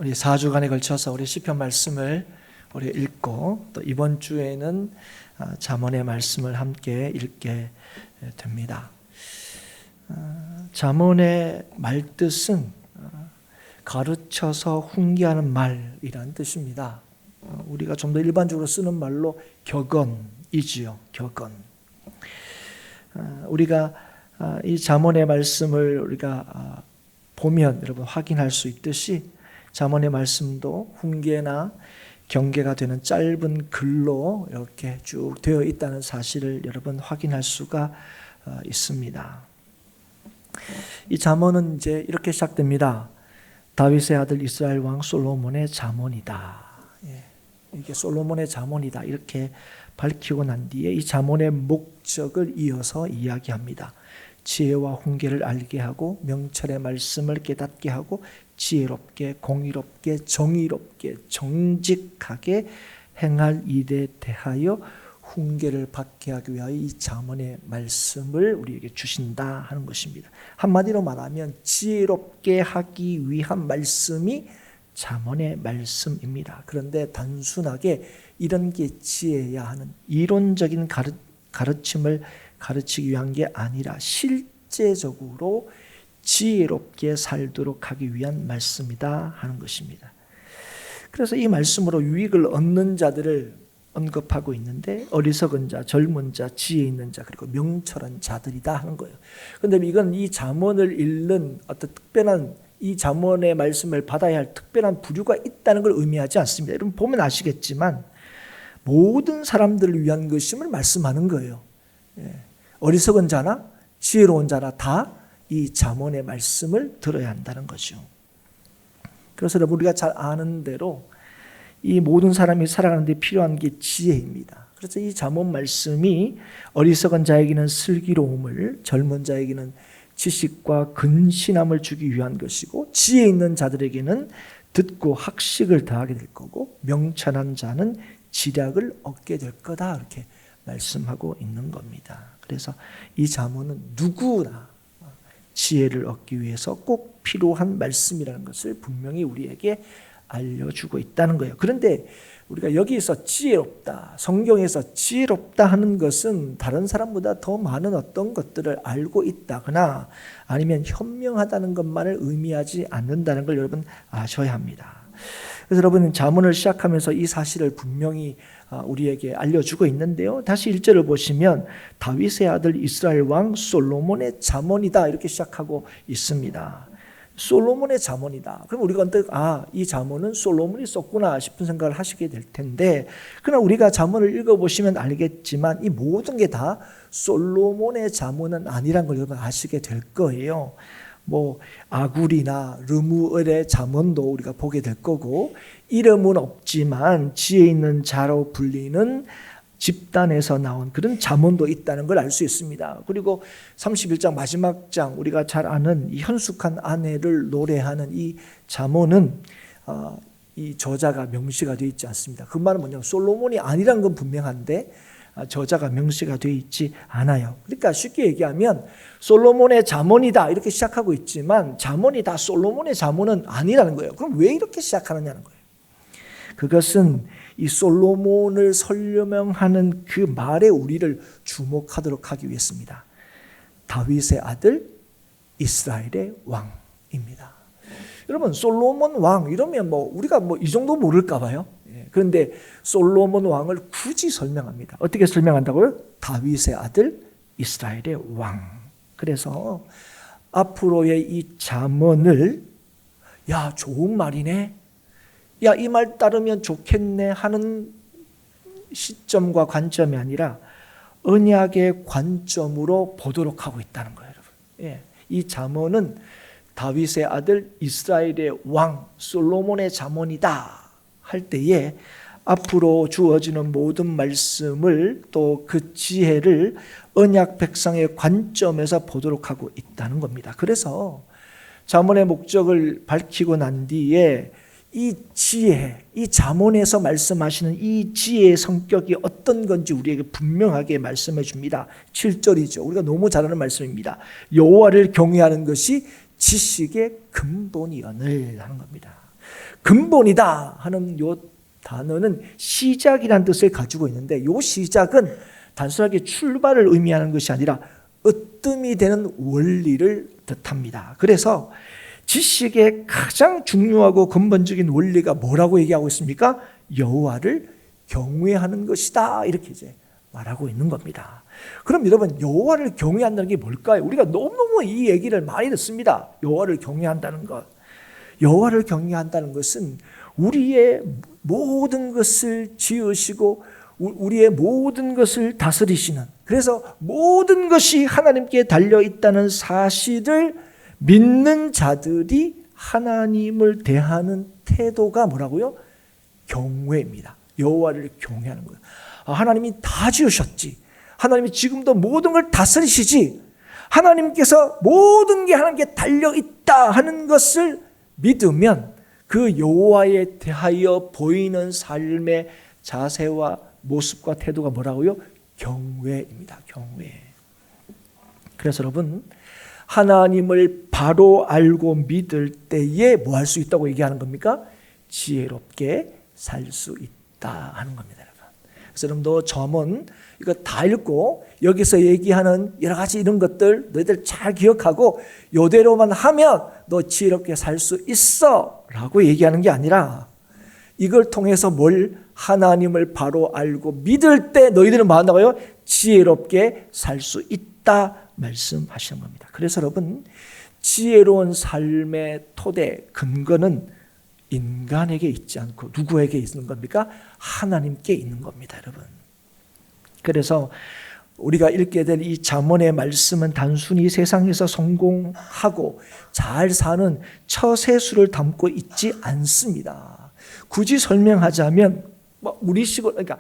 우리 4주간에 걸쳐서 우리 시편 말씀을 우리 읽고 또 이번 주에는 잠언의 말씀을 함께 읽게 됩니다. 잠언의 말뜻은 가르쳐서 훈계하는 말이라는 뜻입니다. 우리가 좀 더 일반적으로 쓰는 말로 격언이지요. 격언. 우리가 이 잠언의 말씀을 우리가 보면 여러분 확인할 수 있듯이 잠언의 말씀도 훈계나 경계가 되는 짧은 글로 이렇게 쭉 되어 있다는 사실을 여러분 확인할 수가 있습니다. 이 잠언은 이제 이렇게 시작됩니다. 다윗의 아들 이스라엘 왕 솔로몬의 잠언이다. 이게 솔로몬의 잠언이다. 이렇게 밝히고 난 뒤에 이 잠언의 목적을 이어서 이야기합니다. 지혜와 훈계를 알게 하고 명철의 말씀을 깨닫게 하고 지혜롭게 공의롭게 정의롭게 정직하게 행할 일에 대하여 훈계를 받게 하기 위하여 이 잠언의 말씀을 우리에게 주신다 하는 것입니다. 한마디로 말하면 지혜롭게 하기 위한 말씀이 잠언의 말씀입니다. 그런데 단순하게 이런 게 지혜야 하는 이론적인 가르침을 가르치기 위한 게 아니라 실제적으로 지혜롭게 살도록 하기 위한 말씀이다 하는 것입니다. 그래서 이 말씀으로 유익을 얻는 자들을 언급하고 있는데 어리석은 자, 젊은 자, 지혜 있는 자, 그리고 명철한 자들이다 하는 거예요. 그런데 이건 이 잠언을 읽는 어떤 특별한 이 잠언의 말씀을 받아야 할 특별한 부류가 있다는 걸 의미하지 않습니다. 여러분 보면 아시겠지만 모든 사람들을 위한 것임을 말씀하는 거예요. 어리석은 자나 지혜로운 자나 다 이 잠언의 말씀을 들어야 한다는 거죠. 그래서 우리가 잘 아는 대로 이 모든 사람이 살아가는 데 필요한 게 지혜입니다. 그래서 이 잠언 말씀이 어리석은 자에게는 슬기로움을, 젊은 자에게는 지식과 근신함을 주기 위한 것이고 지혜 있는 자들에게는 듣고 학식을 더하게 될 거고 명철한 자는 지략을 얻게 될 거다 이렇게 말씀하고 있는 겁니다. 그래서 이 잠언은 누구나 지혜를 얻기 위해서 꼭 필요한 말씀이라는 것을 분명히 우리에게 알려주고 있다는 거예요. 그런데 우리가 여기서 지혜롭다, 성경에서 지혜롭다 하는 것은 다른 사람보다 더 많은 어떤 것들을 알고 있다거나 아니면 현명하다는 것만을 의미하지 않는다는 걸 여러분 아셔야 합니다. 그래서 여러분 잠언을 시작하면서 이 사실을 분명히 우리에게 알려주고 있는데요. 다시 1절을 보시면 다윗의 아들 이스라엘 왕 솔로몬의 잠언이다 이렇게 시작하고 있습니다. 솔로몬의 잠언이다. 그럼 우리가 언뜻 이 잠언은 솔로몬이 썼구나 싶은 생각을 하시게 될 텐데 그러나 우리가 잠언을 읽어보시면 알겠지만 이 모든 게 다 솔로몬의 잠언은 아니란 걸 여러분 아시게 될 거예요. 아굴이나 르무엘의 잠언도 우리가 보게 될 거고 이름은 없지만 지혜 있는 자로 불리는 집단에서 나온 그런 잠언도 있다는 걸 알 수 있습니다. 그리고 31장 마지막 장 우리가 잘 아는 이 현숙한 아내를 노래하는 이 잠언은 이 저자가 명시가 되어 있지 않습니다. 그 말은 뭐냐면 솔로몬이 아니란 건 분명한데 저자가 명시가 되어 있지 않아요. 그러니까 쉽게 얘기하면 솔로몬의 잠언이다 이렇게 시작하고 있지만 잠언이 다 솔로몬의 잠언은 아니라는 거예요. 그럼 왜 이렇게 시작하느냐는 거예요. 그것은 이 솔로몬을 설명하는 그 말에 우리를 주목하도록 하기 위해서입니다. 다윗의 아들 이스라엘의 왕입니다. 여러분 솔로몬 왕 이러면 우리가 이 정도 모를까 봐요. 그런데 솔로몬 왕을 굳이 설명합니다. 어떻게 설명한다고요? 다윗의 아들 이스라엘의 왕. 그래서 앞으로의 이 잠언을 좋은 말이네. 이 말 따르면 좋겠네 하는 시점과 관점이 아니라 언약의 관점으로 보도록 하고 있다는 거예요, 여러분. 이 잠언은 다윗의 아들 이스라엘의 왕 솔로몬의 잠언이다 할 때에 앞으로 주어지는 모든 말씀을 또 그 지혜를 언약 백성의 관점에서 보도록 하고 있다는 겁니다. 그래서 잠언의 목적을 밝히고 난 뒤에 이 지혜, 이 잠언에서 말씀하시는 이 지혜의 성격이 어떤 건지 우리에게 분명하게 말씀해 줍니다. 7절이죠. 우리가 너무 잘 아는 말씀입니다. 여호와를 경외하는 것이 지식의 근본이오늘 하는 겁니다. 근본이다 하는 요 단어는 시작이라는 뜻을 가지고 있는데, 요 시작은 단순하게 출발을 의미하는 것이 아니라 으뜸이 되는 원리를 뜻합니다. 그래서 지식의 가장 중요하고 근본적인 원리가 뭐라고 얘기하고 있습니까? 여호와를 경외하는 것이다, 이렇게 이제 말하고 있는 겁니다. 그럼 여러분, 여호와를 경외한다는 게 뭘까요? 우리가 너무너무 이 얘기를 많이 듣습니다. 여호와를 경외한다는 것. 여호와를 경외한다는 것은 우리의 모든 것을 지으시고 우리의 모든 것을 다스리시는, 그래서 모든 것이 하나님께 달려있다는 사실을 믿는 자들이 하나님을 대하는 태도가 뭐라고요? 경외입니다. 여호와를 경외하는 거예요. 하나님이 다 지으셨지, 하나님이 지금도 모든 걸 다스리시지, 하나님께서 모든 게 하나님께 달려있다 하는 것을 믿으면 그 여호와에 대하여 보이는 삶의 자세와 모습과 태도가 뭐라고요? 경외입니다. 경외. 그래서 여러분, 하나님을 바로 알고 믿을 때에 뭐 할 수 있다고 얘기하는 겁니까? 지혜롭게 살 수 있다 하는 겁니다. 그래서 여러분도 잠언 이거 다 읽고 여기서 얘기하는 여러 가지 이런 것들 너희들 잘 기억하고 이대로만 하면 너 지혜롭게 살 수 있어 라고 얘기하는 게 아니라, 이걸 통해서 뭘, 하나님을 바로 알고 믿을 때 너희들은 뭐 한다고요? 지혜롭게 살 수 있다 말씀하시는 겁니다. 그래서 여러분, 지혜로운 삶의 토대, 근거는 인간에게 있지 않고 누구에게 있는 겁니까? 하나님께 있는 겁니다, 여러분. 그래서 우리가 읽게 될 이 잠언의 말씀은 단순히 세상에서 성공하고 잘 사는 처세술을 담고 있지 않습니다. 굳이 설명하자면, 우리식으로, 그러니까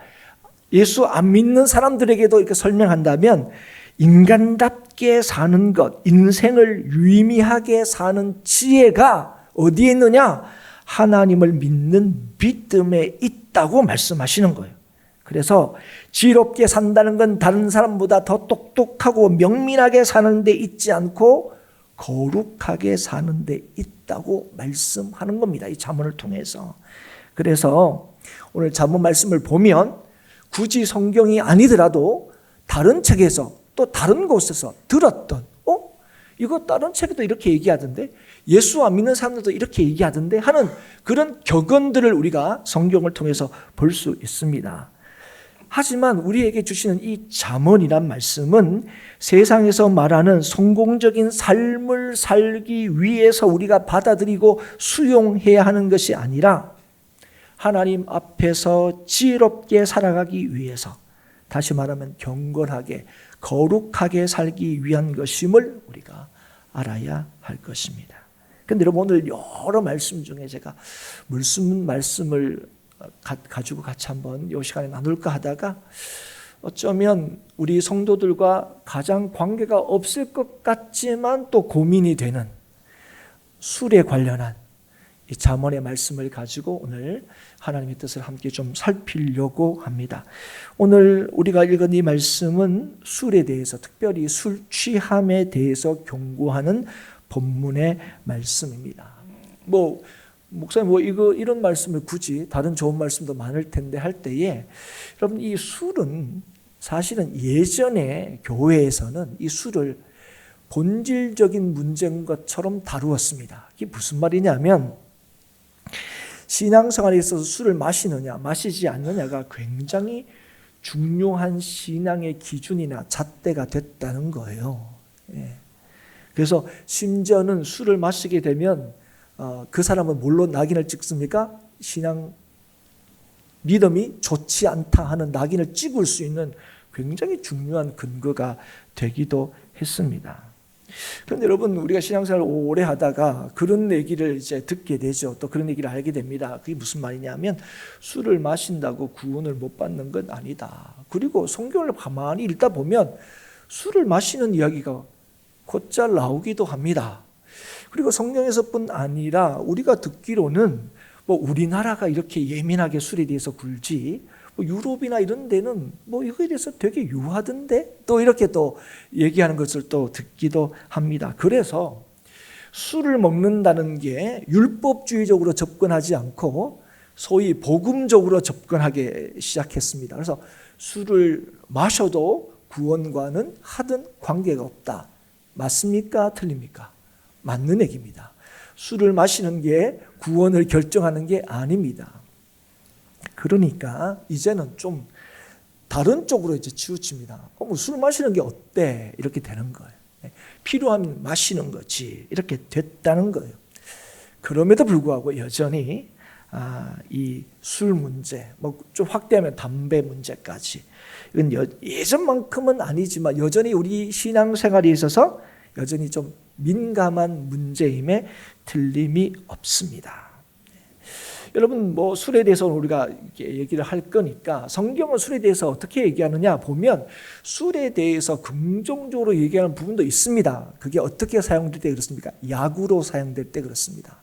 예수 안 믿는 사람들에게도 이렇게 설명한다면, 인간답게 사는 것, 인생을 유의미하게 사는 지혜가 어디에 있느냐? 하나님을 믿는 믿음에 있다고 말씀하시는 거예요. 그래서 지혜롭게 산다는 건 다른 사람보다 더 똑똑하고 명민하게 사는 데 있지 않고 거룩하게 사는 데 있다고 말씀하는 겁니다. 이 잠언을 통해서. 그래서 오늘 잠언 말씀을 보면 굳이 성경이 아니더라도 다른 책에서 또 다른 곳에서 들었던, 이거 다른 책에도 이렇게 얘기하던데, 예수 안 믿는 사람들도 이렇게 얘기하던데 하는 그런 격언들을 우리가 성경을 통해서 볼 수 있습니다. 하지만 우리에게 주시는 이 잠언이란 말씀은 세상에서 말하는 성공적인 삶을 살기 위해서 우리가 받아들이고 수용해야 하는 것이 아니라, 하나님 앞에서 지혜롭게 살아가기 위해서, 다시 말하면 경건하게 거룩하게 살기 위한 것임을 우리가 알아야 할 것입니다. 그런데 여러분, 오늘 여러 말씀 중에 제가 무슨 말씀을 가지고 같이 한번 이 시간에 나눌까 하다가, 어쩌면 우리 성도들과 가장 관계가 없을 것 같지만 또 고민이 되는 술에 관련한 이 잠언의 말씀을 가지고 오늘 하나님의 뜻을 함께 좀 살피려고 합니다. 오늘 우리가 읽은 이 말씀은 술에 대해서, 특별히 술 취함에 대해서 경고하는 본문의 말씀입니다. 목사님 이런 말씀을 굳이, 다른 좋은 말씀도 많을 텐데 할 때에, 여러분, 이 술은 사실은 예전에 교회에서는 이 술을 본질적인 문제인 것처럼 다루었습니다. 이게 무슨 말이냐면, 신앙생활에 있어서 술을 마시느냐 마시지 않느냐가 굉장히 중요한 신앙의 기준이나 잣대가 됐다는 거예요. 그래서 심지어는 술을 마시게 되면 그 사람은 뭘로 낙인을 찍습니까? 신앙 믿음이 좋지 않다 하는 낙인을 찍을 수 있는 굉장히 중요한 근거가 되기도 했습니다. 그런데 여러분, 우리가 신앙생활을 오래 하다가 그런 얘기를 이제 듣게 되죠. 또 그런 얘기를 알게 됩니다. 그게 무슨 말이냐면, 술을 마신다고 구원을 못 받는 건 아니다. 그리고 성경을 가만히 읽다 보면 술을 마시는 이야기가 곧잘 나오기도 합니다. 그리고 성경에서뿐 아니라 우리가 듣기로는 우리나라가 이렇게 예민하게 술에 대해서 굴지, 유럽이나 이런 데는 이거에 대해서 되게 유하던데, 또 이렇게 또 얘기하는 것을 또 듣기도 합니다. 그래서 술을 먹는다는 게 율법주의적으로 접근하지 않고 소위 복음적으로 접근하기 시작했습니다. 그래서 술을 마셔도 구원과는 하등 관계가 없다. 맞습니까? 틀립니까? 맞는 얘기입니다. 술을 마시는 게 구원을 결정하는 게 아닙니다. 그러니까 이제는 좀 다른 쪽으로 이제 치우칩니다. 뭐 술 마시는 게 어때? 이렇게 되는 거예요. 필요하면 마시는 거지. 이렇게 됐다는 거예요. 그럼에도 불구하고 여전히 이 술 문제, 뭐 좀 확대하면 담배 문제까지, 이건 예전만큼은 아니지만 여전히 우리 신앙생활에 있어서 여전히 좀 민감한 문제임에 틀림이 없습니다. 여러분, 뭐 술에 대해서 우리가 얘기를 할 거니까 성경은 술에 대해서 어떻게 얘기하느냐 보면 술에 대해서 긍정적으로 얘기하는 부분도 있습니다. 그게 어떻게 사용될 때 그렇습니까? 약으로 사용될 때 그렇습니다.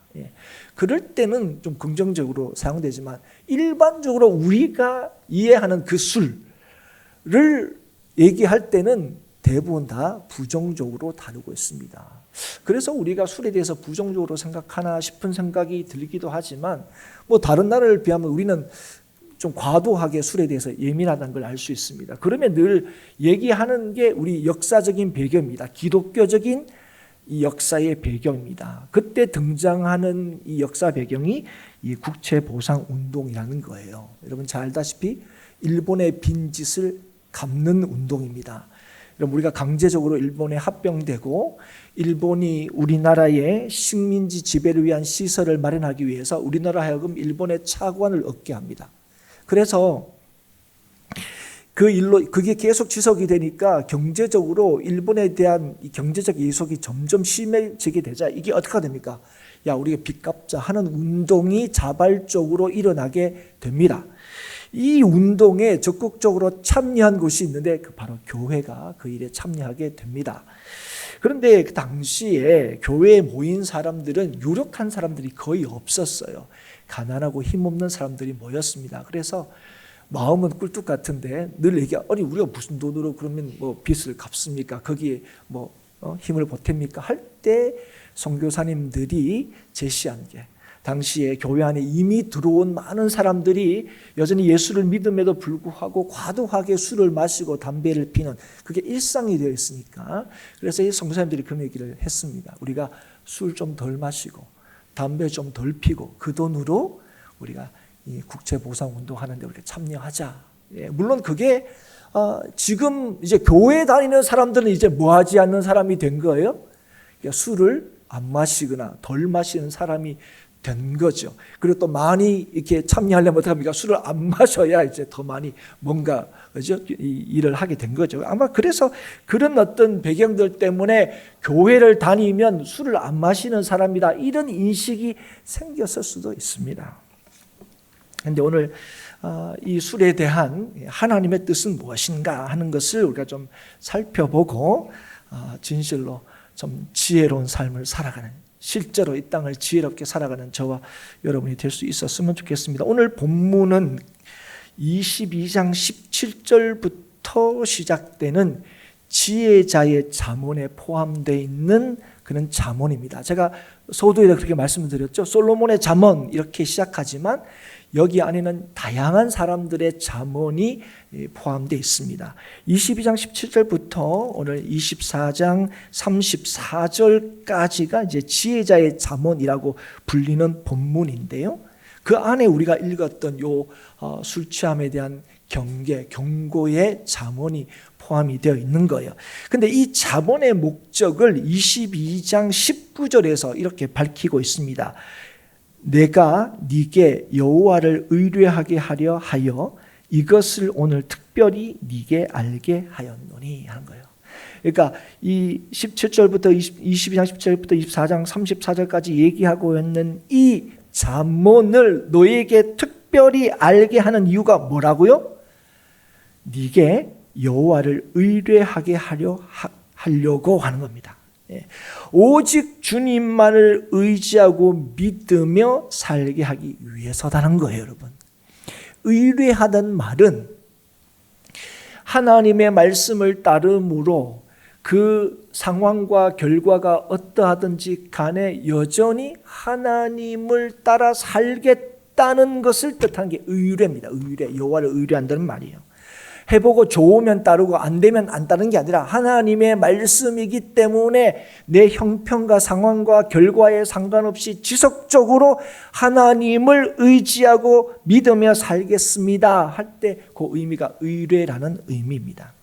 그럴 때는 좀 긍정적으로 사용되지만 일반적으로 우리가 이해하는 그 술을 얘기할 때는 대부분 다 부정적으로 다루고 있습니다. 그래서 우리가 술에 대해서 부정적으로 생각하나 싶은 생각이 들기도 하지만 뭐 다른 나라를 비하면 우리는 좀 과도하게 술에 대해서 예민하다는 걸 알 수 있습니다. 그러면 늘 얘기하는 게 우리 역사적인 배경입니다. 기독교적인 이 역사의 배경입니다. 그때 등장하는 이 역사 배경이 이 국채보상운동이라는 거예요. 여러분 잘 알다시피 일본의 빈짓을 갚는 운동입니다. 우리가 강제적으로 일본에 합병되고 일본이 우리나라의 식민지 지배를 위한 시설을 마련하기 위해서 우리나라 하여금 일본의 차관을 얻게 합니다. 그래서 그 일로 그게 계속 지속이 되니까 경제적으로 일본에 대한 이 경제적 예속이 점점 심해지게 되자 이게 어떻게 됩니까? 야, 우리가 빚 갚자 하는 운동이 자발적으로 일어나게 됩니다. 이 운동에 적극적으로 참여한 곳이 있는데 바로 교회가 그 일에 참여하게 됩니다. 그런데 그 당시에 교회에 모인 사람들은 유력한 사람들이 거의 없었어요. 가난하고 힘없는 사람들이 모였습니다. 그래서 마음은 꿀뚝 같은데 늘 아니 우리가 무슨 돈으로 그러면 뭐 빚을 갚습니까? 거기에 뭐 힘을 보탭니까? 할 때 선교사님들이 제시한 게 당시에 교회 안에 이미 들어온 많은 사람들이 여전히 예수를 믿음에도 불구하고 과도하게 술을 마시고 담배를 피는 그게 일상이 되어 있으니까 그래서 이 선교사님들이 그런 얘기를 했습니다. 우리가 술 좀 덜 마시고 담배 좀 덜 피고 그 돈으로 우리가 이 국채보상운동 하는데 우리가 참여하자. 물론 그게 지금 이제 교회 다니는 사람들은 이제 뭐 하지 않는 사람이 된 거예요? 그러니까 술을 안 마시거나 덜 마시는 사람이 된 거죠. 그리고 또 많이 이렇게 참여하려면 어떡합니까? 술을 안 마셔야 이제 더 많이 뭔가 그죠? 이 일을 하게 된 거죠. 아마 그래서 그런 어떤 배경들 때문에 교회를 다니면 술을 안 마시는 사람이다 이런 인식이 생겼을 수도 있습니다. 그런데 오늘 이 술에 대한 하나님의 뜻은 무엇인가 하는 것을 우리가 좀 살펴보고 진실로 좀 지혜로운 삶을 살아가는 실제로 이 땅을 지혜롭게 살아가는 저와 여러분이 될 수 있었으면 좋겠습니다. 오늘 본문은 22장 17절부터 시작되는 지혜자의 잠언에 포함되어 있는 그런 잠언입니다. 제가 서두에 그렇게 말씀을 드렸죠. 솔로몬의 잠언 이렇게 시작하지만 여기 안에는 다양한 사람들의 잠언이 포함되어 있습니다. 22장 17절부터 오늘 24장 34절까지가 이제 지혜자의 잠언이라고 불리는 본문인데요. 그 안에 우리가 읽었던 요 술 취함에 대한 경계, 경고의 잠언이 포함이 되어 있는 거예요. 근데 이 잠언의 목적을 22장 19절에서 이렇게 밝히고 있습니다. 내가 네게 여호와를 의뢰하게 하려 하여 이것을 오늘 특별히 네게 알게 하였노니 하는 거예요. 그러니까 이 17절부터 22장 17절부터 24장 34절까지 얘기하고 있는 이 잠언을 너에게 특별히 알게 하는 이유가 뭐라고요? 네게 여호와를 의뢰하게 하려고 하는 겁니다. 오직 주님만을 의지하고 믿으며 살게 하기 위해서다는 거예요, 여러분. 의뢰하다는 말은 하나님의 말씀을 따름으로 그 상황과 결과가 어떠하든지 간에 여전히 하나님을 따라 살겠다는 것을 뜻하는 게 의뢰입니다. 의뢰, 여호와를 의뢰한다는 말이에요. 해보고 좋으면 따르고 안 되면 안 따르는 게 아니라 하나님의 말씀이기 때문에 내 형편과 상황과 결과에 상관없이 지속적으로 하나님을 의지하고 믿으며 살겠습니다 할 때 그 의미가 의뢰라는 의미입니다.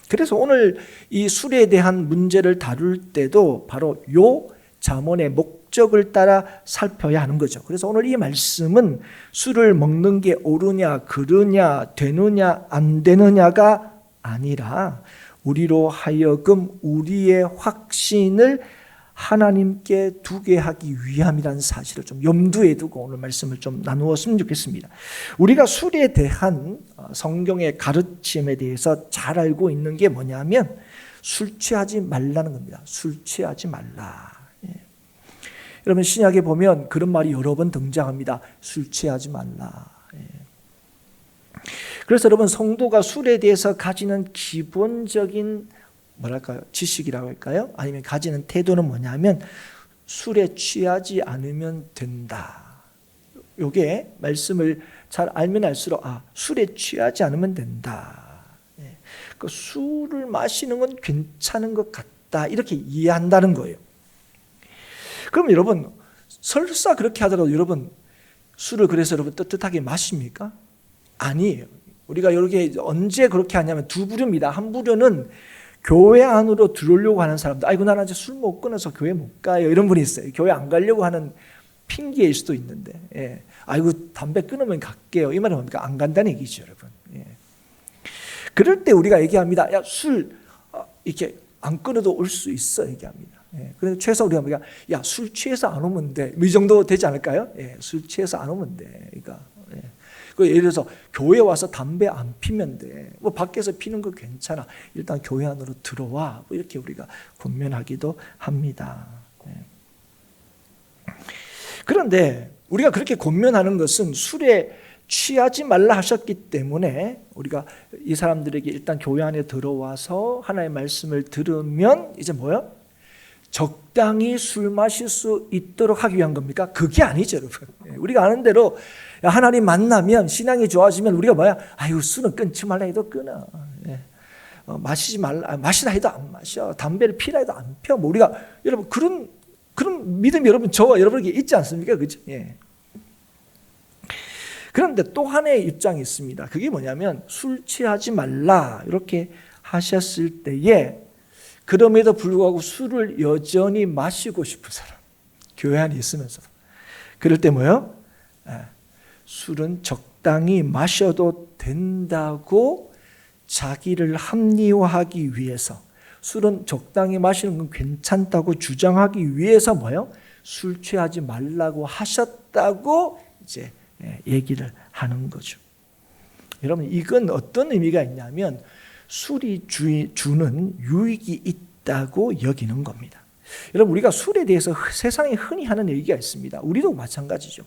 그래서 오늘 이 술에 대한 문제를 다룰 때도 바로 요 잠언의 목적을 따라 살펴야 하는 거죠. 그래서 오늘 이 말씀은 술을 먹는 게 옳으냐 그르냐 되느냐 안 되느냐가 아니라 우리로 하여금 우리의 확신을 하나님께 두게 하기 위함이라는 사실을 좀 염두에 두고 오늘 말씀을 좀 나누었으면 좋겠습니다. 우리가 술에 대한 성경의 가르침에 대해서 잘 알고 있는 게 뭐냐면 술 취하지 말라는 겁니다. 술 취하지 말라. 여러분 신약에 보면 그런 말이 여러 번 등장합니다. 술 취하지 말라. 그래서 여러분 성도가 술에 대해서 가지는 기본적인 뭐랄까요? 지식이라고 할까요? 아니면 가지는 태도는 뭐냐면 술에 취하지 않으면 된다. 요게 말씀을 잘 알면 알수록 술에 취하지 않으면 된다. 그 술을 마시는 건 괜찮은 것 같다. 이렇게 이해한다는 거예요. 그럼 여러분 설사 그렇게 하더라도 여러분 술을 그래서 여러분 뜨뜻하게 마십니까? 아니에요. 우리가 이렇게 언제 그렇게 하냐면 두 부류입니다. 한 부류는 교회 안으로 들어오려고 하는 사람들, 아이고 나는 이제 술 못 끊어서 교회 못 가요, 이런 분이 있어요. 교회 안 가려고 하는 핑계일 수도 있는데, 아이고 담배 끊으면 갈게요, 이 말은 뭡니까? 안 간다는 얘기죠, 여러분. 그럴 때 우리가 얘기합니다. 야, 술 이렇게 안 끊어도 올 수 있어, 얘기합니다. 그래서 최소 우리가 뭐야? 야, 술 취해서 안 오면 돼. 이 정도 되지 않을까요? 술 취해서 안 오면 돼. 그러니까. 예를 들어서 교회 와서 담배 안 피면 돼. 뭐 밖에서 피는 거 괜찮아. 일단 교회 안으로 들어와. 뭐 이렇게 우리가 권면하기도 합니다. 그런데 우리가 그렇게 권면하는 것은 술에 취하지 말라 하셨기 때문에 우리가 이 사람들에게 일단 교회 안에 들어와서 하나님의 말씀을 들으면 이제 뭐요? 적당히 술 마실 수 있도록 하기 위한 겁니까? 그게 아니죠, 여러분. 우리가 아는 대로 하나님 만나면 신앙이 좋아지면 우리가 뭐야? 아유, 술은 끊지 말라 해도 끊어. 마시지 말라, 마시라 해도 안 마셔. 담배를 피라 해도 안 펴. 뭐 우리가 여러분 그런 믿음이 여러분 저와 여러분에게 있지 않습니까? 그죠? 그런데 또 하나의 입장이 있습니다. 그게 뭐냐면 술 취하지 말라 이렇게 하셨을 때에 그럼에도 불구하고 술을 여전히 마시고 싶은 사람, 교회 안에 있으면서 그럴 때 뭐예요? 술은 적당히 마셔도 된다고 자기를 합리화하기 위해서, 술은 적당히 마시는 건 괜찮다고 주장하기 위해서 뭐예요? 술 취하지 말라고 하셨다고 이제 얘기를 하는 거죠. 여러분 이건 어떤 의미가 있냐면 술이 주는 유익이 있다고 여기는 겁니다. 여러분 우리가 술에 대해서 세상에 흔히 하는 얘기가 있습니다. 우리도 마찬가지죠.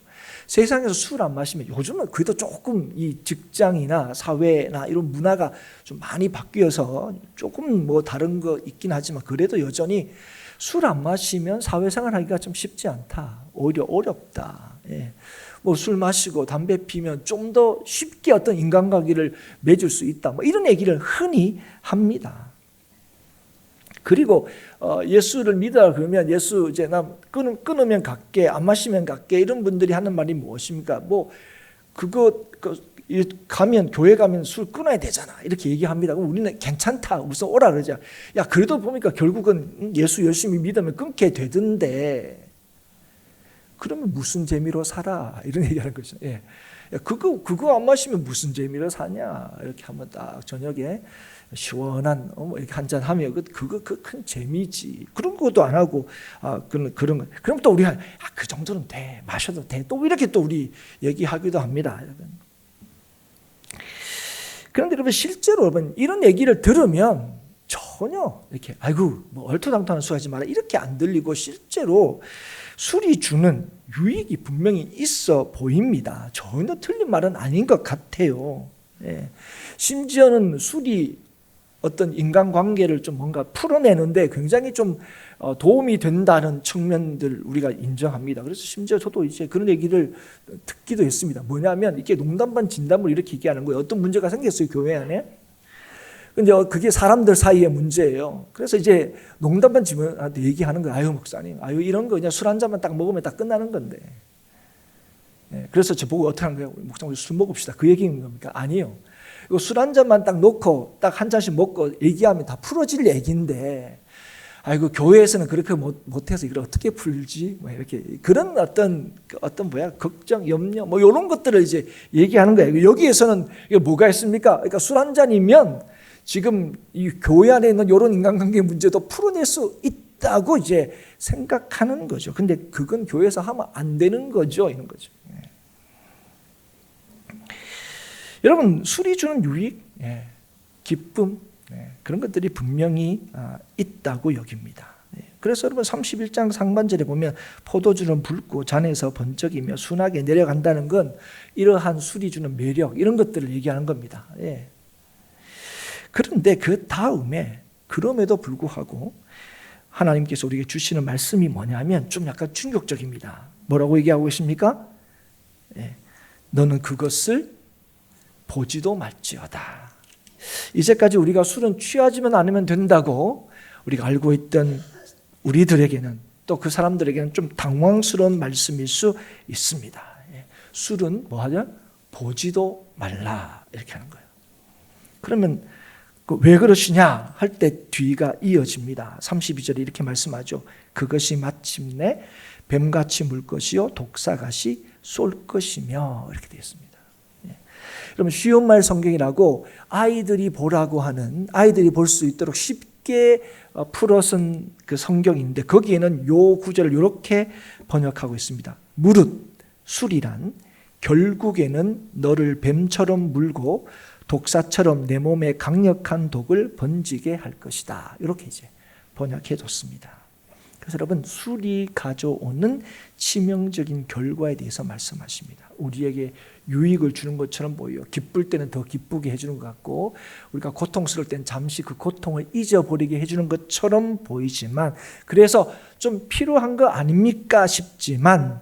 세상에서 술 안 마시면 요즘은 그래도 조금 이 직장이나 사회나 이런 문화가 좀 많이 바뀌어서 조금 뭐 다른 거 있긴 하지만 그래도 여전히 술 안 마시면 사회생활 하기가 좀 쉽지 않다. 오히려 어렵다. 뭐 술 마시고 담배 피면 좀 더 쉽게 어떤 인간관계를 맺을 수 있다. 뭐 이런 얘기를 흔히 합니다. 그리고 예수를 믿어라 그러면 예수 이제 나 끊으면 갈게, 안 마시면 갈게, 이런 분들이 하는 말이 무엇입니까? 뭐 가면 교회 가면 술 끊어야 되잖아 이렇게 얘기합니다. 그럼 우리는 괜찮다, 우선 오라 그러자. 야 그래도 보니까 결국은 예수 열심히 믿으면 끊게 되던데. 그러면 무슨 재미로 살아? 이런 얘기하는 거죠. 야, 그거 안 마시면 무슨 재미로 사냐? 이렇게 하면 딱 저녁에 시원한 이렇게 한잔 하면 그거 큰 재미지. 그런 것도 안 하고 그런 거. 그럼 또 우리가 그 정도는 돼, 마셔도 돼. 또 이렇게 또 우리 얘기하기도 합니다, 여러분. 그런데 여러분 실제로 여러분 이런 얘기를 들으면 전혀 이렇게 아이고 뭐 얼토당토하는 술 하지 마라 이렇게 안 들리고 실제로 술이 주는 유익이 분명히 있어 보입니다. 전혀 틀린 말은 아닌 것 같아요. 심지어는 술이 어떤 인간관계를 좀 뭔가 풀어내는데 굉장히 좀 도움이 된다는 측면들 우리가 인정합니다. 그래서 심지어 저도 이제 그런 얘기를 듣기도 했습니다. 뭐냐면 이게 농담 반 진담을 이렇게 얘기하는 거예요. 어떤 문제가 생겼어요, 교회 안에. 근데 그게 사람들 사이의 문제예요. 그래서 이제 농담 반 진담한테 얘기하는 거예요. 아유 목사님, 아유 이런 거 그냥 술 한 잔만 딱 먹으면 딱 끝나는 건데. 그래서 저보고 어떻게 하는 거예요? 목사님 술 먹읍시다. 그 얘기인 겁니까? 아니에요. 술 한 잔만 딱 놓고 딱 한 잔씩 먹고 얘기하면 다 풀어질 얘기인데, 아이고 교회에서는 그렇게 못해서 이걸 어떻게 풀지? 뭐 이렇게 그런 어떤 걱정, 염려 뭐 이런 것들을 이제 얘기하는 거예요. 여기에서는 이게 뭐가 있습니까? 그러니까 술 한 잔이면 지금 이 교회 안에 있는 이런 인간관계 문제도 풀어낼 수 있다고 이제 생각하는 거죠. 근데 그건 교회에서 하면 안 되는 거죠, 이런 거죠. 여러분 술이 주는 유익, 기쁨 그런 것들이 분명히 있다고 여깁니다. 그래서 여러분 31장 상반절에 보면 포도주는 붉고 잔에서 번쩍이며 순하게 내려간다는 건 이러한 술이 주는 매력 이런 것들을 얘기하는 겁니다. 그런데 그 다음에 그럼에도 불구하고 하나님께서 우리에게 주시는 말씀이 뭐냐면 좀 약간 충격적입니다. 뭐라고 얘기하고 계십니까? 너는 그것을 보지도 말지어다. 이제까지 우리가 술은 취하지만 않으면 된다고 우리가 알고 있던 우리들에게는 또 그 사람들에게는 좀 당황스러운 말씀일 수 있습니다. 술은 뭐하냐? 보지도 말라 이렇게 하는 거예요. 그러면 왜 그러시냐 할 때 뒤가 이어집니다. 32절에 이렇게 말씀하죠. 그것이 마침내 뱀같이 물 것이요 독사같이 쏠 것이며 이렇게 되어 있습니다. 그러면 쉬운 말 성경이라고 아이들이 보라고 하는 아이들이 볼 수 있도록 쉽게 풀어선 그 성경인데 거기에는 요 구절을 이렇게 번역하고 있습니다. 무릇 술이란 결국에는 너를 뱀처럼 물고 독사처럼 내 몸에 강력한 독을 번지게 할 것이다. 이렇게 이제 번역해 줬습니다. 그래서 여러분 술이 가져오는 치명적인 결과에 대해서 말씀하십니다. 우리에게 유익을 주는 것처럼 보여. 기쁠 때는 더 기쁘게 해주는 것 같고 우리가 고통스러울 때는 잠시 그 고통을 잊어버리게 해주는 것처럼 보이지만 그래서 좀 필요한 거 아닙니까 싶지만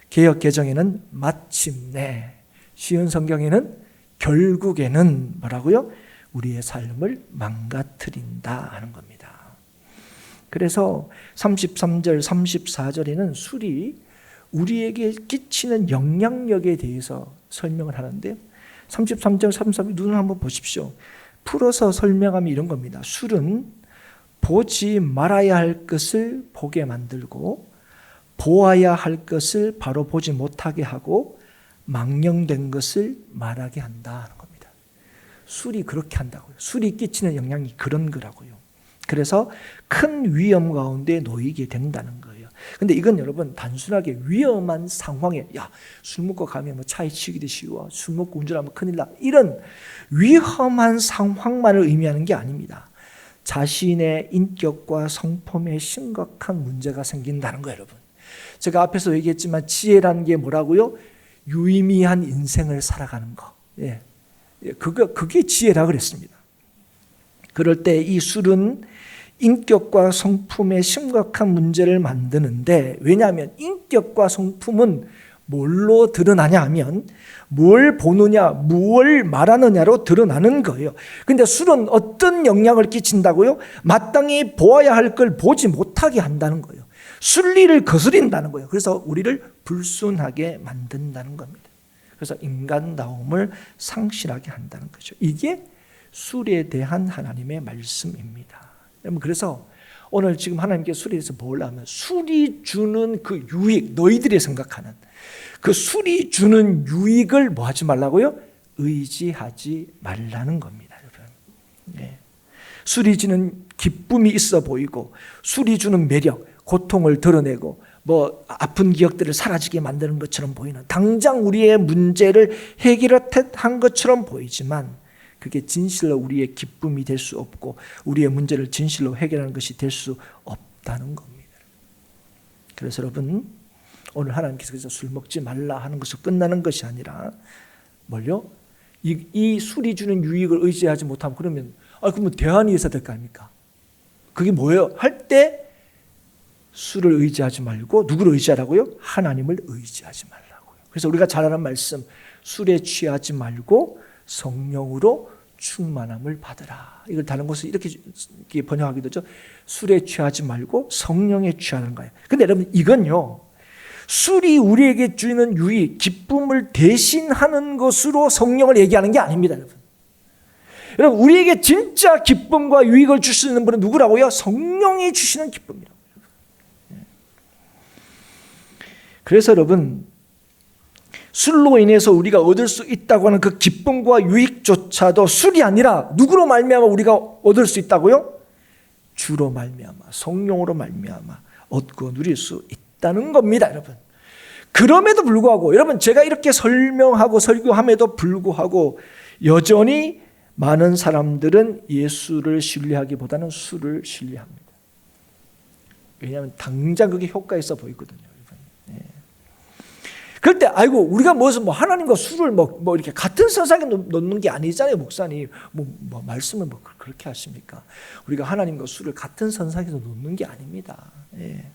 개역 개정에는 마침내 쉬운 성경에는 결국에는 뭐라고요? 우리의 삶을 망가뜨린다 하는 겁니다. 그래서 33절, 34절에는 술이 우리에게 끼치는 영향력에 대해서 설명을 하는데 33절, 34절 눈을 한번 보십시오. 풀어서 설명하면 이런 겁니다. 술은 보지 말아야 할 것을 보게 만들고 보아야 할 것을 바로 보지 못하게 하고 망령된 것을 말하게 한다 하는 겁니다. 술이 그렇게 한다고요. 술이 끼치는 영향이 그런 거라고요. 그래서 큰 위험 가운데 놓이게 된다는 거예요. 근데 이건 여러분 단순하게 위험한 상황에 술 먹고 가면 뭐 차에 치기도 쉬워. 술 먹고 운전하면 큰일 나. 이런 위험한 상황만을 의미하는 게 아닙니다. 자신의 인격과 성품에 심각한 문제가 생긴다는 거예요, 여러분. 제가 앞에서 얘기했지만 지혜라는 게 뭐라고요? 유의미한 인생을 살아가는 거. 그게 지혜라 그랬습니다. 그럴 때 이 술은 인격과 성품에 심각한 문제를 만드는데 왜냐하면 인격과 성품은 뭘로 드러나냐 하면 뭘 보느냐, 뭘 말하느냐로 드러나는 거예요. 근데 술은 어떤 영향을 끼친다고요? 마땅히 보아야 할 걸 보지 못하게 한다는 거예요. 순리를 거스린다는 거예요. 그래서 우리를 불순하게 만든다는 겁니다. 그래서 인간다움을 상실하게 한다는 거죠. 이게 술에 대한 하나님의 말씀입니다. 그래서 오늘 지금 하나님께 술에 대해서 뭘 하면 술이 주는 그 유익, 너희들이 생각하는 그 술이 주는 유익을 뭐 하지 말라고요? 의지하지 말라는 겁니다, 여러분. 술이 주는 기쁨이 있어 보이고 술이 주는 매력, 고통을 드러내고 뭐 아픈 기억들을 사라지게 만드는 것처럼 보이는 당장 우리의 문제를 해결한 것처럼 보이지만 그게 진실로 우리의 기쁨이 될 수 없고 우리의 문제를 진실로 해결하는 것이 될 수 없다는 겁니다. 그래서 여러분 오늘 하나님께서 그래서 술 먹지 말라 하는 것으로 끝나는 것이 아니라 뭘요? 이 술이 주는 유익을 의지하지 못하면 그러면 그러면 대안이 있어야 될 거 아닙니까? 그게 뭐예요? 할 때 술을 의지하지 말고 누구를 의지하라고요? 하나님을 의지하지 말라고요. 그래서 우리가 잘 아는 말씀, 술에 취하지 말고 성령으로 충만함을 받으라. 이걸 다른 곳에 이렇게 번역하기도 하죠. 술에 취하지 말고 성령에 취하는 거예요. 근데 여러분, 이건요, 술이 우리에게 주는 유익, 기쁨을 대신하는 것으로 성령을 얘기하는 게 아닙니다, 여러분. 여러분, 우리에게 진짜 기쁨과 유익을 줄 수 있는 분은 누구라고요? 성령이 주시는 기쁨이라고요. 그래서 여러분, 술로 인해서 우리가 얻을 수 있다고 하는 그 기쁨과 유익조차도 술이 아니라 누구로 말미암아 우리가 얻을 수 있다고요? 주로 말미암아, 성령으로 말미암아 얻고 누릴 수 있다는 겁니다, 여러분. 그럼에도 불구하고 여러분, 제가 이렇게 설명하고 설교함에도 불구하고 여전히 많은 사람들은 예수를 신뢰하기보다는 술을 신뢰합니다. 왜냐하면 당장 그게 효과 있어 보이거든요. 그럴 때 아이고, 우리가 무슨 하나님과 술을 이렇게 같은 선상에 놓는 게 아니잖아요, 목사님. 말씀을 그렇게 하십니까? 우리가 하나님과 술을 같은 선상에서 놓는 게 아닙니다. 예.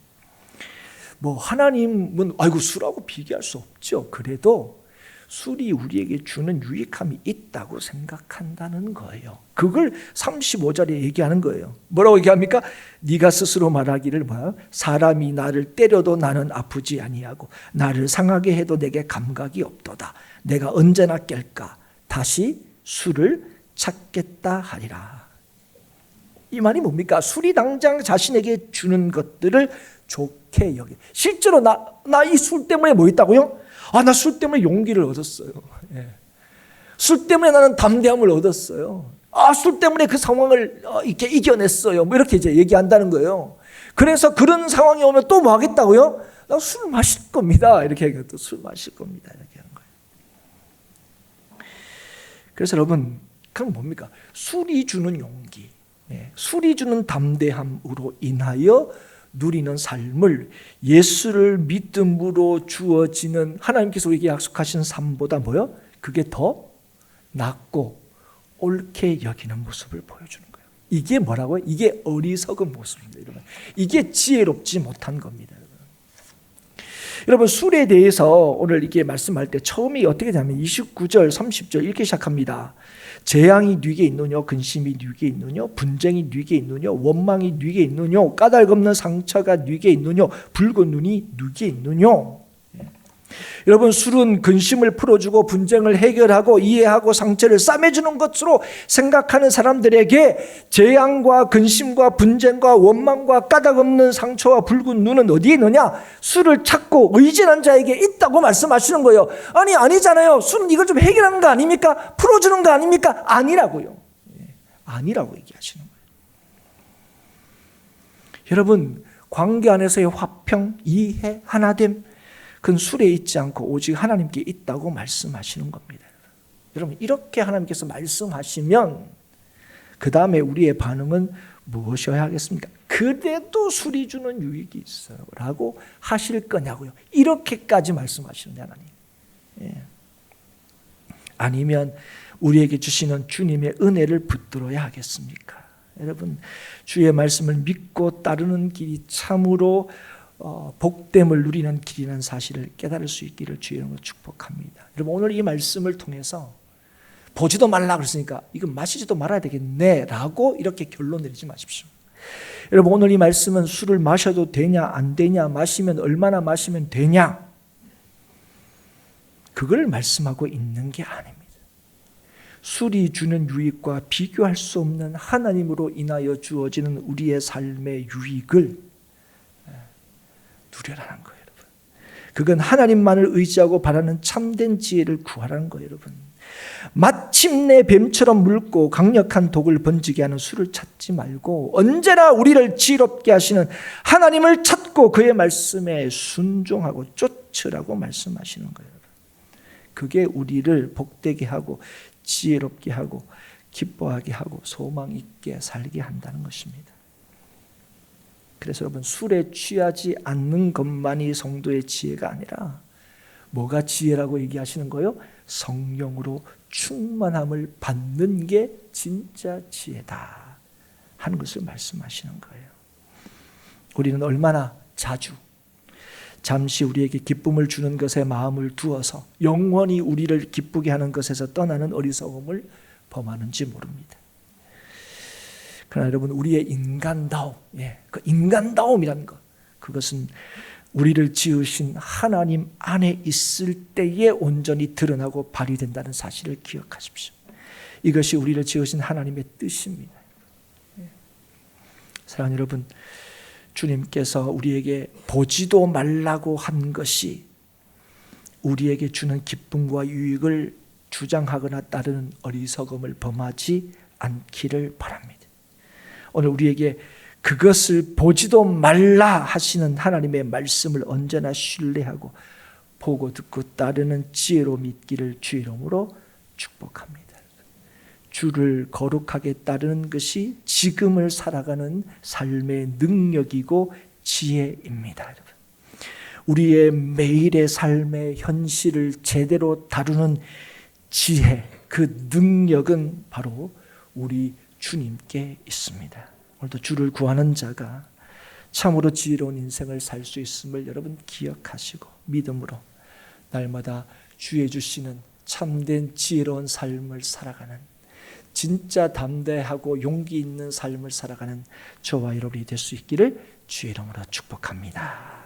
하나님은 아이고 술하고 비교할 수 없죠. 그래도 술이 우리에게 주는 유익함이 있다고 생각한다는 거예요. 그걸 35절에 얘기하는 거예요. 뭐라고 얘기합니까? 네가 스스로 말하기를 사람이 나를 때려도 나는 아프지 아니하고 나를 상하게 해도 내게 감각이 없도다. 내가 언제나 깰까? 다시 술을 찾겠다 하리라. 이 말이 뭡니까? 술이 당장 자신에게 주는 것들을 좋게 여기. 실제로 나 이 술 때문에 뭐 있다고요? 나 술 때문에 용기를 얻었어요. 예. 술 때문에 나는 담대함을 얻었어요. 술 때문에 그 상황을 이렇게 이겨냈어요. 이렇게 이제 얘기한다는 거예요. 그래서 그런 상황이 오면 또 뭐 하겠다고요? 나 술 마실 겁니다. 이렇게 얘기해요. 또 술 마실 겁니다. 이렇게 하는 거예요. 그래서 여러분, 그럼 뭡니까? 술이 주는 용기, 술이 주는 담대함으로 인하여 누리는 삶을 예수를 믿음으로 주어지는 하나님께서 우리에게 약속하신 삶보다 뭐요? 그게 더 낫고 옳게 여기는 모습을 보여주는 거예요. 이게 뭐라고요? 이게 어리석은 모습입니다. 여러분. 이게 지혜롭지 못한 겁니다. 여러분, 술에 대해서 오늘 이게 말씀할 때 처음이 어떻게 되냐면 29절, 30절 이렇게 시작합니다. 재앙이 네게 있느냐, 근심이 네게 있느냐, 분쟁이 네게 있느냐, 원망이 네게 있느냐, 까닭없는 상처가 네게 있느냐, 붉은 눈이 네게 있느냐. 여러분, 술은 근심을 풀어주고 분쟁을 해결하고 이해하고 상처를 싸매주는 것으로 생각하는 사람들에게 재앙과 근심과 분쟁과 원망과 까닭없는 상처와 붉은 눈은 어디에 있느냐? 술을 찾고 의진한 자에게 있다고 말씀하시는 거예요. 아니잖아요. 술은 이걸 좀 해결하는 거 아닙니까? 풀어주는 거 아닙니까? 아니라고요. 아니라고 얘기하시는 거예요. 여러분, 관계 안에서의 화평, 이해, 하나됨, 그건 술에 있지 않고 오직 하나님께 있다고 말씀하시는 겁니다. 여러분, 이렇게 하나님께서 말씀하시면 그 다음에 우리의 반응은 무엇이어야 하겠습니까? 그래도 술이 주는 유익이 있어요 라고 하실 거냐고요. 이렇게까지 말씀하시는데 하나님. 아니면 우리에게 주시는 주님의 은혜를 붙들어야 하겠습니까? 여러분, 주의 말씀을 믿고 따르는 길이 참으로 복됨을 누리는 길이라는 사실을 깨달을 수 있기를 주의 이름으로 축복합니다. 여러분, 오늘 이 말씀을 통해서 보지도 말라 그랬으니까 이건 마시지도 말아야 되겠네 라고 이렇게 결론 내리지 마십시오. 여러분, 오늘 이 말씀은 술을 마셔도 되냐 안 되냐, 마시면 얼마나 마시면 되냐, 그걸 말씀하고 있는 게 아닙니다. 술이 주는 유익과 비교할 수 없는 하나님으로 인하여 주어지는 우리의 삶의 유익을 누려라는 거예요, 여러분. 그건 하나님만을 의지하고 바라는 참된 지혜를 구하라는 거예요, 여러분. 마침내 뱀처럼 묽고 강력한 독을 번지게 하는 술을 찾지 말고 언제나 우리를 지혜롭게 하시는 하나님을 찾고 그의 말씀에 순종하고 쫓으라고 말씀하시는 거예요, 여러분. 그게 우리를 복되게 하고 지혜롭게 하고 기뻐하게 하고 소망 있게 살게 한다는 것입니다. 그래서 여러분, 술에 취하지 않는 것만이 성도의 지혜가 아니라 뭐가 지혜라고 얘기하시는 거예요? 성령으로 충만함을 받는 게 진짜 지혜다 하는 것을 말씀하시는 거예요. 우리는 얼마나 자주 잠시 우리에게 기쁨을 주는 것에 마음을 두어서 영원히 우리를 기쁘게 하는 것에서 떠나는 어리석음을 범하는지 모릅니다. 그러나 여러분, 우리의 인간다움, 그 인간다움이라는 것, 그것은 우리를 지으신 하나님 안에 있을 때에 온전히 드러나고 발휘된다는 사실을 기억하십시오. 이것이 우리를 지으신 하나님의 뜻입니다. 사랑하는 여러분, 주님께서 우리에게 보지도 말라고 한 것이 우리에게 주는 기쁨과 유익을 주장하거나 따르는 어리석음을 범하지 않기를 바랍니다. 오늘 우리에게 그것을 보지도 말라 하시는 하나님의 말씀을 언제나 신뢰하고 보고 듣고 따르는 지혜로 믿기를 주의 이름으로 축복합니다. 주를 거룩하게 따르는 것이 지금을 살아가는 삶의 능력이고 지혜입니다. 여러분, 우리의 매일의 삶의 현실을 제대로 다루는 지혜, 그 능력은 바로 우리 주님께 있습니다. 오늘도 주를 구하는 자가 참으로 지혜로운 인생을 살 수 있음을 여러분 기억하시고 믿음으로 날마다 주의 주시는 참된 지혜로운 삶을 살아가는, 진짜 담대하고 용기 있는 삶을 살아가는 저와 여러분이 될 수 있기를 주의 이름으로 축복합니다.